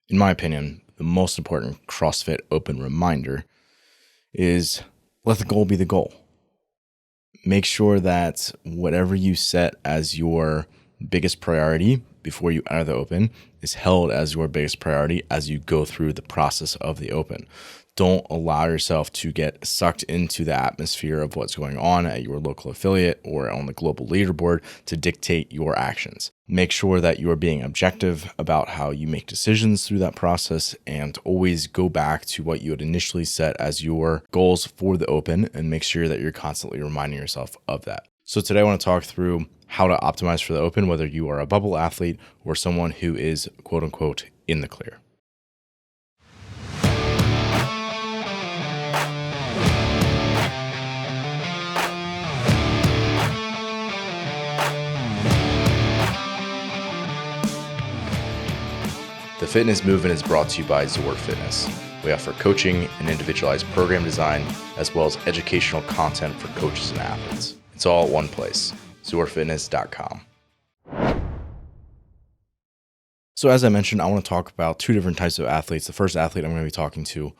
in my opinion, the most important CrossFit Open reminder is let the goal be the goal. Make sure that whatever you set as your biggest priority before you enter the Open is held as your biggest priority as you go through the process of the Open. Don't allow yourself to get sucked into the atmosphere of what's going on at your local affiliate or on the global leaderboard to dictate your actions. Make sure that you are being objective about how you make decisions through that process, and always go back to what you had initially set as your goals for the Open and make sure that you're constantly reminding yourself of that. So today I want to talk through how to optimize for the Open, whether you are a bubble athlete or someone who is quote unquote in the clear. The fitness movement is brought to you by Zor Fitness. We offer coaching and individualized program design, as well as educational content for coaches and athletes. It's all at one place, zorfitness.com. So as I mentioned, I want to talk about two different types of athletes. The first athlete I'm going to be talking to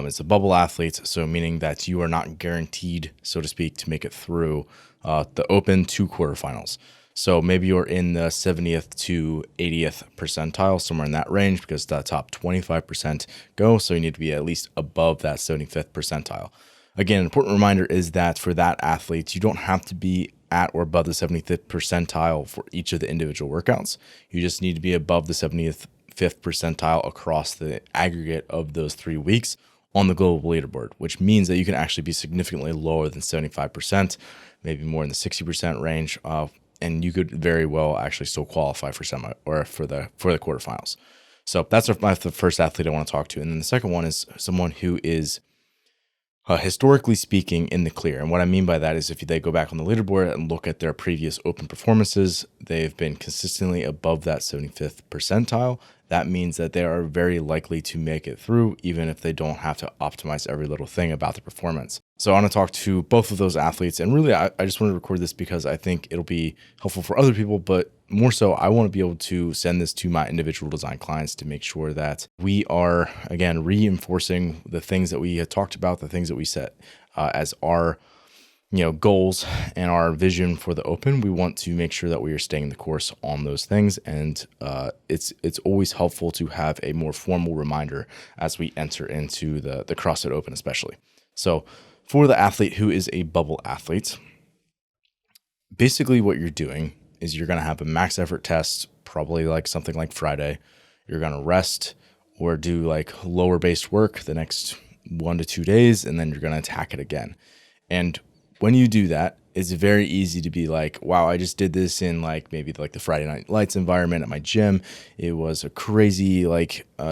is a bubble athlete, so meaning that you are not guaranteed, so to speak, to make it through the Open to quarterfinals. So maybe you're in the 70th to 80th percentile, somewhere in that range, because the top 25% go. So you need to be at least above that 75th percentile. Again, an important reminder is that for that athlete, you don't have to be at or above the 75th percentile for each of the individual workouts. You just need to be above the 75th percentile across the aggregate of those 3 weeks on the global leaderboard, which means that you can actually be significantly lower than 75%, maybe more in the 60% range. And you could very well actually still qualify for for the quarterfinals. So that's the first athlete I want to talk to. And then the second one is someone who is historically speaking in the clear. And what I mean by that is if they go back on the leaderboard and look at their previous Open performances, they've been consistently above that 75th percentile. That means that they are very likely to make it through, even if they don't have to optimize every little thing about the performance. So I want to talk to both of those athletes. And really, I just want to record this because I think it'll be helpful for other people, but more so, I want to be able to send this to my individual design clients to make sure that we are, again, reinforcing the things that we had talked about, the things that we set as our goals and our vision for the Open. We want to make sure that we are staying the course on those things. And it's always helpful to have a more formal reminder as we enter into the CrossFit Open, especially. So for the athlete who is a bubble athlete, basically what you're doing is you're going to have a max effort test, probably like something like Friday. You're going to rest or do like lower based work the next 1 to 2 days, and then you're going to attack it again. And when you do that, it's very easy to be like, wow, I just did this in maybe the Friday Night Lights environment at my gym. It was a crazy,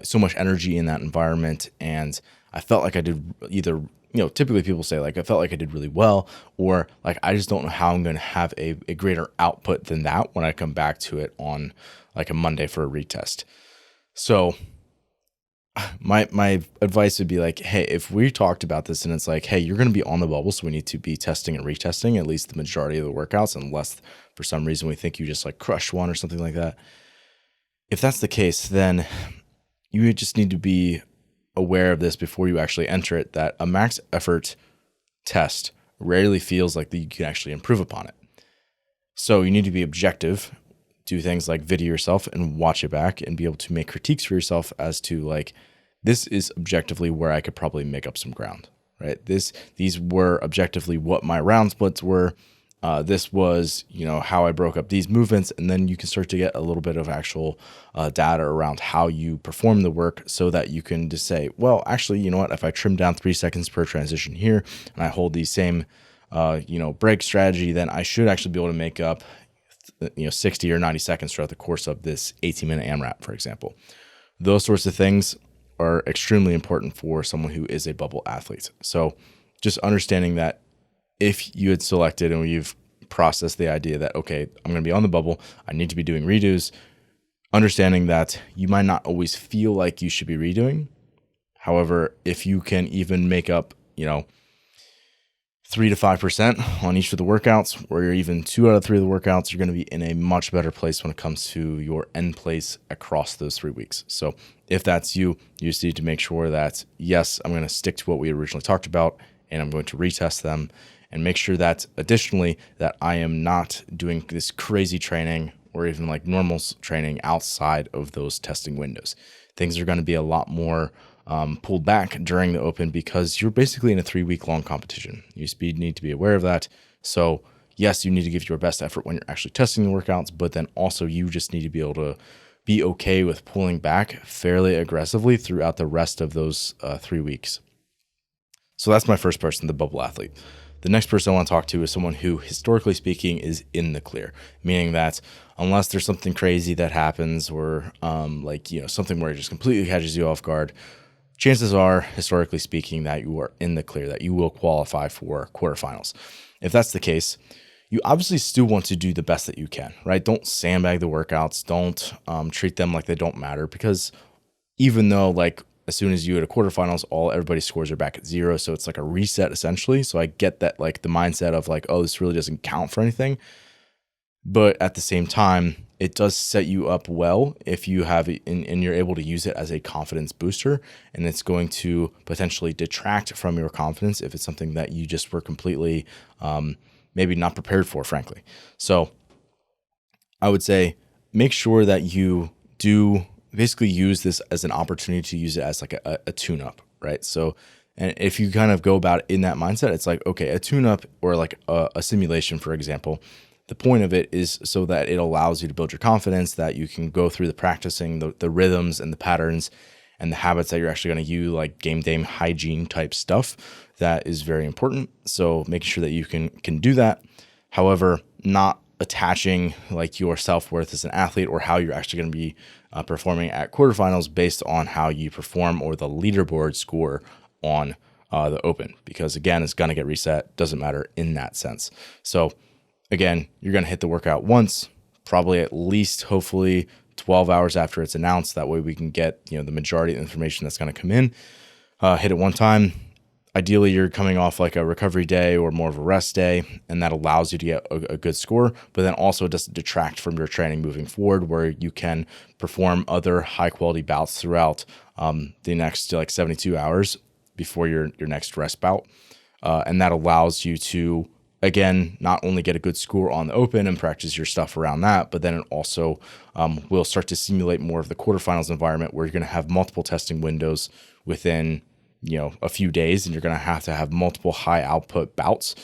so much energy in that environment. And I felt like I did either, typically people say I felt like I did really well, or I just don't know how I'm going to have a greater output than that when I come back to it on a Monday for a retest. So my advice would be hey, if we talked about this and it's hey, you're going to be on the bubble, so we need to be testing and retesting at least the majority of the workouts, unless for some reason we think you just crushed one or something like that. If that's the case, then you would just need to be aware of this before you actually enter it, that a max effort test rarely feels like that you can actually improve upon it. So you need to be objective. Do things like video yourself and watch it back and be able to make critiques for yourself as to this is objectively where I could probably make up some ground, right? These were objectively what my round splits were. This was, how I broke up these movements. And then you can start to get a little bit of actual data around how you perform the work, so that you can just say, well, actually, you know what, if I trim down 3 seconds per transition here and I hold the same, break strategy, then I should actually be able to make up 60 or 90 seconds throughout the course of this 18-minute AMRAP, for example. Those sorts of things are extremely important for someone who is a bubble athlete. So just understanding that if you had selected and you've processed the idea that, okay, I'm going to be on the bubble, I need to be doing redos, understanding that you might not always feel like you should be redoing. However, if you can even make up, 3 to 5% on each of the workouts, or you're even 2 out of 3 of the workouts, you're going to be in a much better place when it comes to your end place across those 3 weeks. So if that's you, you just need to make sure that, yes, I'm going to stick to what we originally talked about, and I'm going to retest them, and make sure that additionally that I am not doing this crazy training or even like normal training outside of those testing windows. Things are going to be a lot more pulled back during the open because you're basically in a 3-week long competition. You need to be aware of that. So yes, you need to give your best effort when you're actually testing the workouts, but then also you just need to be able to be okay with pulling back fairly aggressively throughout the rest of those 3 weeks. So that's my first person, the bubble athlete. The next person I want to talk to is someone who, historically speaking, is in the clear, meaning that unless there's something crazy that happens or something where it just completely catches you off guard, chances are, historically speaking, that you are in the clear, that you will qualify for quarterfinals. If that's the case, you obviously still want to do the best that you can, right? Don't sandbag the workouts. Don't treat them like they don't matter, because even though as soon as you hit a quarterfinals, everybody's scores are back at 0. So it's like a reset essentially. So I get that the mindset of this really doesn't count for anything. But at the same time, it does set you up well if you have it and you're able to use it as a confidence booster, and it's going to potentially detract from your confidence if it's something that you just were completely maybe not prepared for, frankly. So I would say make sure that you do basically use this as an opportunity to use it as a tune-up, right? So, and if you kind of go about it in that mindset, it's okay, a tune-up or a simulation, for example, the point of it is so that it allows you to build your confidence, that you can go through the practicing, the rhythms and the patterns and the habits that you're actually going to use, like game day hygiene type stuff. That is very important. So making sure that you can do that. However, not attaching your self-worth as an athlete or how you're actually going to be performing at quarterfinals based on how you perform or the leaderboard score on the open, because again, it's going to get reset. Doesn't matter in that sense. So again, you're going to hit the workout once, probably at least, hopefully 12 hours after it's announced. That way we can get, the majority of the information that's going to come in, hit it one time. Ideally, you're coming off a recovery day or more of a rest day, and that allows you to get a good score, but then also it doesn't detract from your training moving forward, where you can perform other high quality bouts throughout the next 72 hours before your next rest bout. And that allows you to, again, not only get a good score on the open and practice your stuff around that, but then it also will start to simulate more of the quarterfinals environment, where you're going to have multiple testing windows within a few days, and you're going to have multiple high output bouts,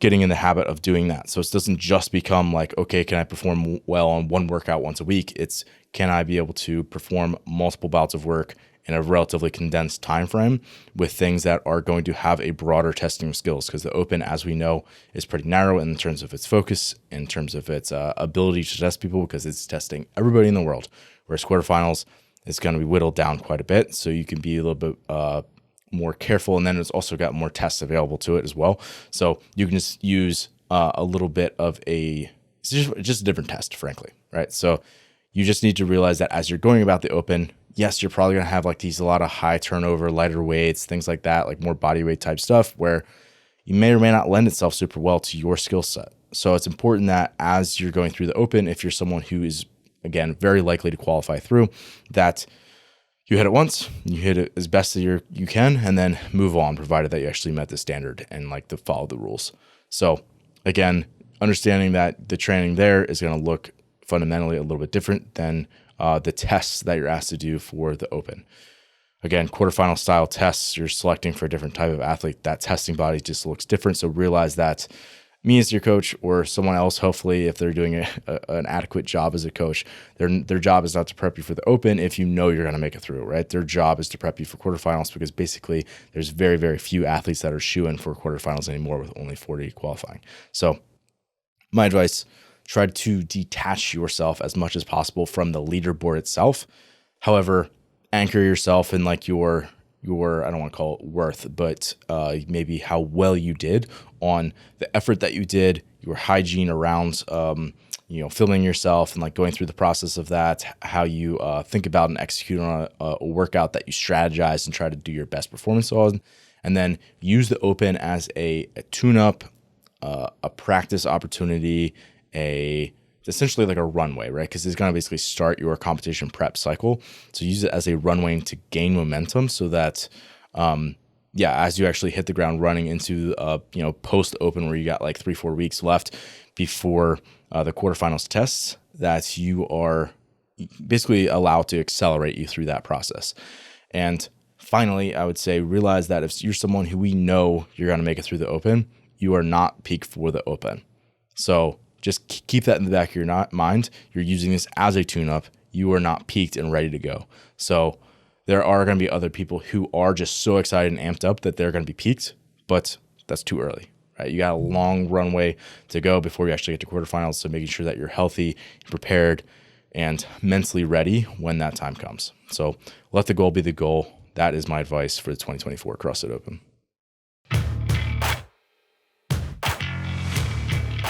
getting in the habit of doing that. So it doesn't just become okay, can I perform well on one workout once a week? It's, can I be able to perform multiple bouts of work in a relatively condensed time frame with things that are going to have a broader testing skills? Because the open, as we know, is pretty narrow in terms of its focus, in terms of its ability to test people, because it's testing everybody in the world. Whereas quarterfinals is going to be whittled down quite a bit, so you can be a little bit more careful, and then it's also got more tests available to it as well. So you can just use a little bit of it's just a different test, frankly, right? So you just need to realize that as you're going about the open, yes, you're probably going to have a lot of high turnover, lighter weights, things like that, more body weight type stuff, where you may or may not lend itself super well to your skill set. So it's important that as you're going through the open, if you're someone who is, again, very likely to qualify through, that you hit it once, you hit it as best as you can, and then move on, provided that you actually met the standard and to follow the rules. So again, understanding that the training there is going to look fundamentally a little bit different than the tests that you're asked to do for the open. Again, quarterfinal style tests, you're selecting for a different type of athlete. That testing body just looks different. So realize that me as your coach, or someone else, hopefully, if they're doing an adequate job as a coach, their job is not to prep you for the open if you know you're going to make it through, right? Their job is to prep you for quarterfinals, because basically there's very, very few athletes that are shoo-in for quarterfinals anymore, with only 40 qualifying. So my advice, try to detach yourself as much as possible from the leaderboard itself. However, anchor yourself in your I don't want to call it worth, but maybe how well you did on the effort that you did, your hygiene around, filming yourself and going through the process of that, how you think about and execute on a workout that you strategize and try to do your best performance on, and then use the Open as a tune-up, a practice opportunity, essentially like a runway, right? Because it's going to basically start your competition prep cycle. So use it as a runway to gain momentum so that, as you actually hit the ground running into, post Open where you got like 3-4 weeks left before the quarterfinals tests, that you are basically allowed to accelerate you through that process. And finally, I would say realize that if you're someone who we know you're going to make it through the Open, you are not peak for the Open. So just keep that in the back of your mind. You're using this as a tune-up. You are not peaked and ready to go. So there are going to be other people who are just so excited and amped up that they're going to be peaked, but that's too early, right? You got a long runway to go before you actually get to quarterfinals. So making sure that you're healthy, prepared, and mentally ready when that time comes. So let the goal be the goal. That is my advice for the 2024 CrossFit Open.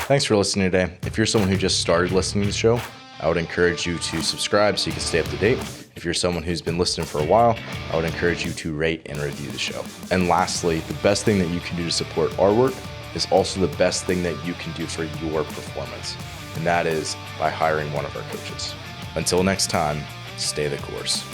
Thanks for listening today. If you're someone who just started listening to the show, I would encourage you to subscribe so you can stay up to date. If you're someone who's been listening for a while, I would encourage you to rate and review the show. And lastly, the best thing that you can do to support our work is also the best thing that you can do for your performance. And that is by hiring one of our coaches. Until next time, stay the course.